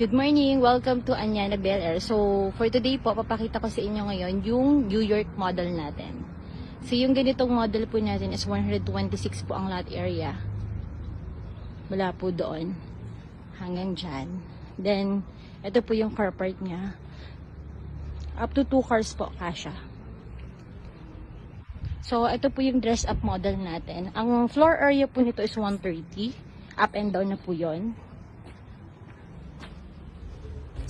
Good morning! Welcome to Anyana Bel Air. So, for today po, papakita ko sa inyo ngayon yung New York model natin. So, yung ganitong model po natin is 126 po ang lot area. Mula po doon hanggang dyan. Then, ito po yung car park niya. Up to 2 cars po, kasha. So, ito po yung dress up model natin. Ang floor area po nito is 130. Up and down na po yon.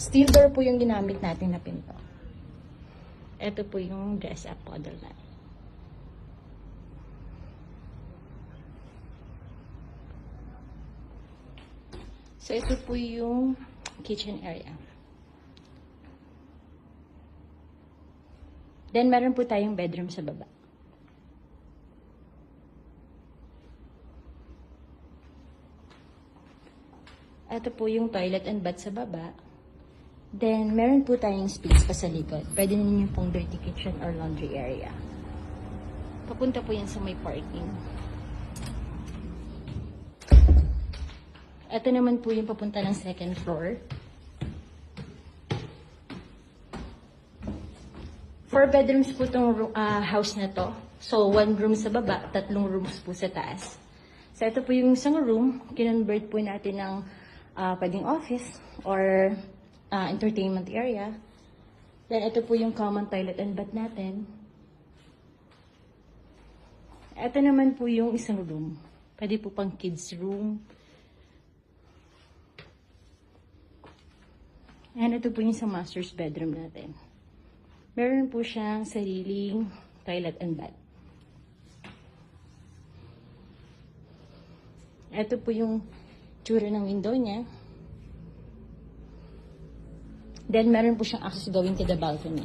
Steel door po yung ginamit natin na pinto. Ito po yung dress up model natin. So, ito po yung kitchen area. Then, meron po tayong bedroom sa baba. Ito po yung toilet and bath sa baba. Then, meron po tayong space pa sa likod. Pwede ninyo pong dirty kitchen or laundry area. Papunta po yan sa may parking. Ito naman po yung papunta ng second floor. 4 bedrooms po itong house na to. So, 1 room sa baba, 3 rooms po sa taas. So, ito po yung isang room. Kinonvert po natin ng pwedeng office or entertainment area. Then, ito po yung common toilet and bath natin. Ito naman po yung isang room. Pwede po pang kids room. And ito po yung sa master's bedroom natin. Meron po siyang sariling toilet and bath. Ito po yung tsura ng window niya. Then, meron po siyang access going to the balcony.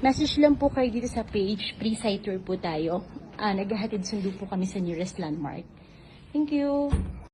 Message lang po kayo dito sa page. Pre-site tour po tayo. Naghahatid sundo po kami sa nearest landmark. Thank you!